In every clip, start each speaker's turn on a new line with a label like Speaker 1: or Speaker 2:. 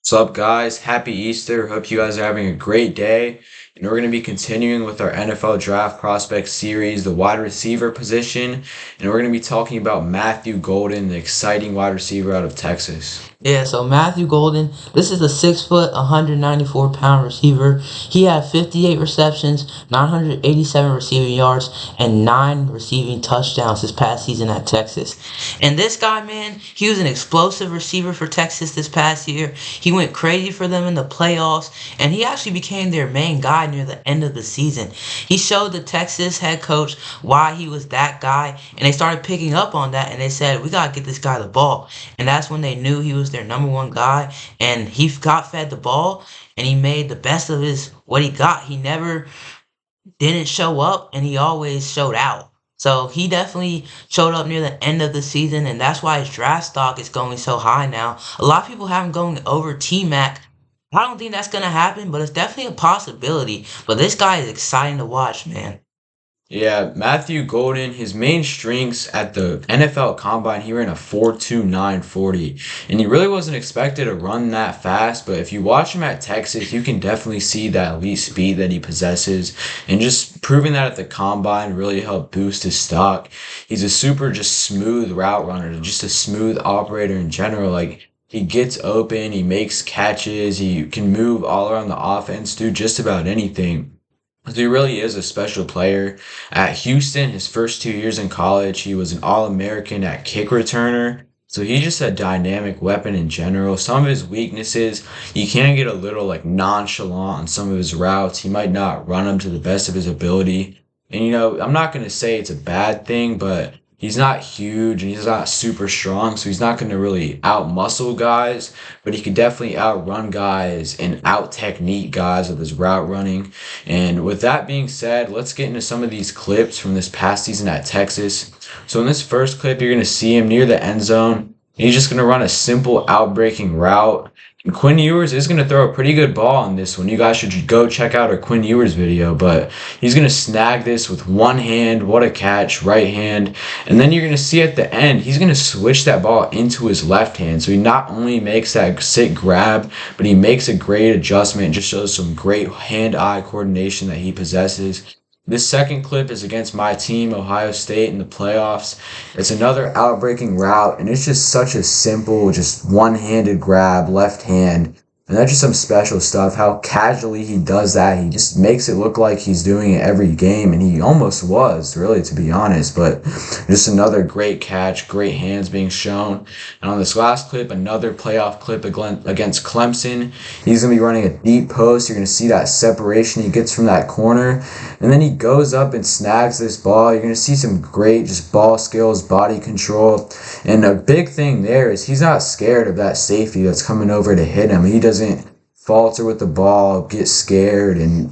Speaker 1: What's up, guys? Happy Easter. Hope you guys are having a great day. And we're going to be continuing with our NFL Draft Prospect series, the wide receiver position. And we're going to be talking about Matthew Golden, the exciting wide receiver out of Texas.
Speaker 2: Yeah, so Matthew Golden, this is a 6 foot, 194 pound receiver. He had 58 receptions, 987 receiving yards, and 9 receiving touchdowns this past season at Texas. And this guy, man, he was an explosive receiver for Texas this past year. He went crazy for them in the playoffs, and he actually became their main guy near the end of the season. He showed the Texas head coach why he was that guy, and they started picking up on that, and they said, we got to get this guy the ball. And that's when they knew he was their number one guy, and he got fed the ball, and he made the best of his what he got. He never didn't show up, and he always showed out. So he definitely showed up near the end of the season, and that's why his draft stock is going so high now. A lot of people have him going over T Mac. I don't think that's gonna happen, but it's definitely a possibility. But this guy is exciting to watch, man.
Speaker 1: Yeah, Matthew Golden, his main strengths at the NFL Combine, he ran a 4.29 40, and he really wasn't expected to run that fast, but if you watch him at Texas, you can definitely see that elite speed that he possesses, and just proving that at the Combine really helped boost his stock. He's a super just smooth route runner, just a smooth operator in general, like he gets open, he makes catches, he can move all around the offense, do just about anything. So he really is a special player. At Houston, his first 2 years in college, he was an All-American at kick returner. So he's just a dynamic weapon in general. Some of his weaknesses, he can get a little like nonchalant on some of his routes. He might not run them to the best of his ability. And I'm not going to say it's a bad thing, but he's not huge and he's not super strong, so he's not going to really out-muscle guys, but he could definitely outrun guys and out-technique guys with his route running. And with that being said, let's get into some of these clips from this past season at Texas. So in this first clip, you're going to see him near the end zone. He's just going to run a simple out-breaking route. And Quinn Ewers is going to throw a pretty good ball on this one. You guys should go check out our Quinn Ewers video, but he's going to snag this with one hand. What a catch, right hand. And then you're going to see at the end, he's going to switch that ball into his left hand. So he not only makes that sick grab, but he makes a great adjustment and just shows some great hand-eye coordination that he possesses. This second clip is against my team, Ohio State, in the playoffs. It's another outbreaking route, and it's just such a simple, just one-handed grab, left hand. And that's just some special stuff, how casually he does that. He just makes it look like he's doing it every game, and he almost was, really, to be honest. But just another great catch, great hands being shown. And on this last clip, another playoff clip against Clemson. He's going to be running a deep post. You're going to see that separation he gets from that corner. And then he goes up and snags this ball. You're going to see some great just ball skills, body control. And a big thing there is he's not scared of that safety that's coming over to hit him. He doesn't falter with the ball, get scared, and,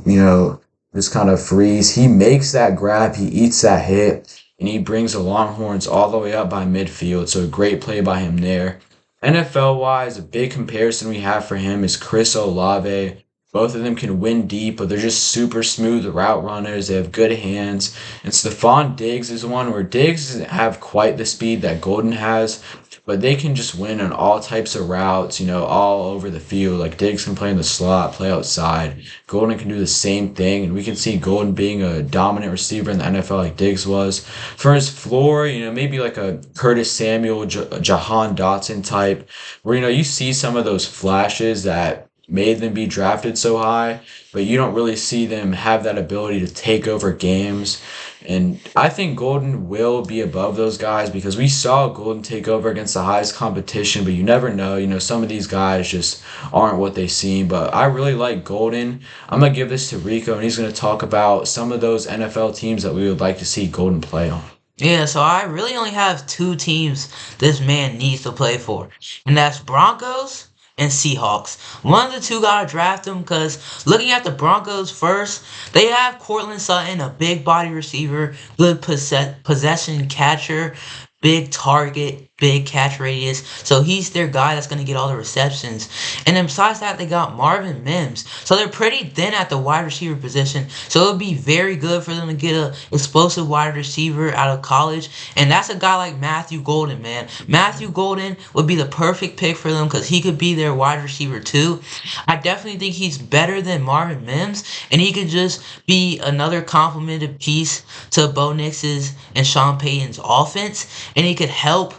Speaker 1: just kind of freeze. He makes that grab, he eats that hit, and he brings the Longhorns all the way up by midfield. So a great play by him there. NFL-wise, a big comparison we have for him is Chris Olave. Both of them can win deep, but they're just super smooth route runners. They have good hands. And Stephon Diggs is one where Diggs doesn't have quite the speed that Golden has, but they can just win on all types of routes, all over the field. Like Diggs can play in the slot, play outside. Golden can do the same thing, and we can see Golden being a dominant receiver in the NFL like Diggs was. For his floor, maybe like a Curtis Samuel, Jahan Dotson type, where, you see some of those flashes that made them be drafted so high, but you don't really see them have that ability to take over games. And I think Golden will be above those guys because we saw Golden take over against the highest competition, but you never know. Some of these guys just aren't what they seem. But I really like Golden. I'm going to give this to Rico, and he's going to talk about some of those NFL teams that we would like to see Golden play on.
Speaker 2: Yeah, so I really only have two teams this man needs to play for, and that's Broncos and Seahawks. One of the two gotta draft him because looking at the Broncos first, they have Cortland Sutton, a big body receiver, good possession catcher, big target, big catch radius. So he's their guy that's going to get all the receptions. And then besides that, they got Marvin Mims. So they're pretty thin at the wide receiver position. So it would be very good for them to get a explosive wide receiver out of college. And that's a guy like Matthew Golden, man. Matthew Golden would be the perfect pick for them because he could be their wide receiver too. I definitely think he's better than Marvin Mims, and he could just be another complemented piece to Bo Nix's and Sean Payton's offense, and he could help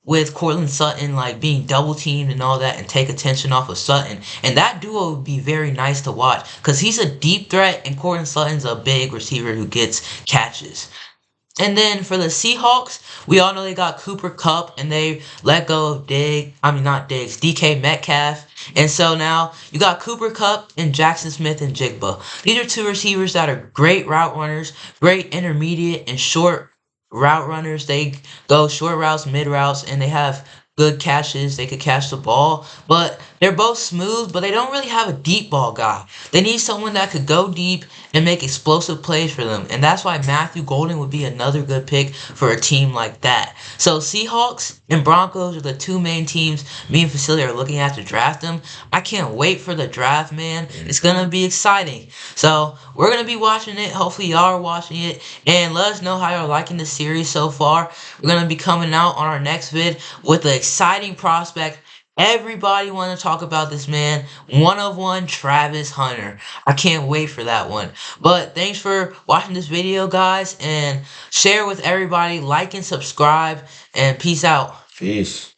Speaker 2: with Cortland Sutton like being double teamed and all that and take attention off of Sutton. And that duo would be very nice to watch because he's a deep threat and Cortland Sutton's a big receiver who gets catches. And then for the Seahawks, we all know they got Cooper Kupp and they let go of not Diggs, DK Metcalf. And so now you got Cooper Kupp and Jackson Smith and Jigba. These are two receivers that are great route runners, great intermediate and short route runners. They go short routes, mid routes, and they have good catches. They could catch the ball, but they're both smooth, but they don't really have a deep ball guy. They need someone that could go deep and make explosive plays for them. And that's why Matthew Golden would be another good pick for a team like that. So Seahawks and Broncos are the two main teams me and Facility are looking at to draft them. I can't wait for the draft, man. It's going to be exciting. So we're going to be watching it. Hopefully y'all are watching it. And let us know how you're liking the series so far. We're going to be coming out on our next vid with an exciting prospect. Everybody want to talk about this man. One of one, Travis Hunter. I can't wait for that one. But thanks for watching this video, guys. And share with everybody. Like and subscribe. And peace out.
Speaker 1: Peace.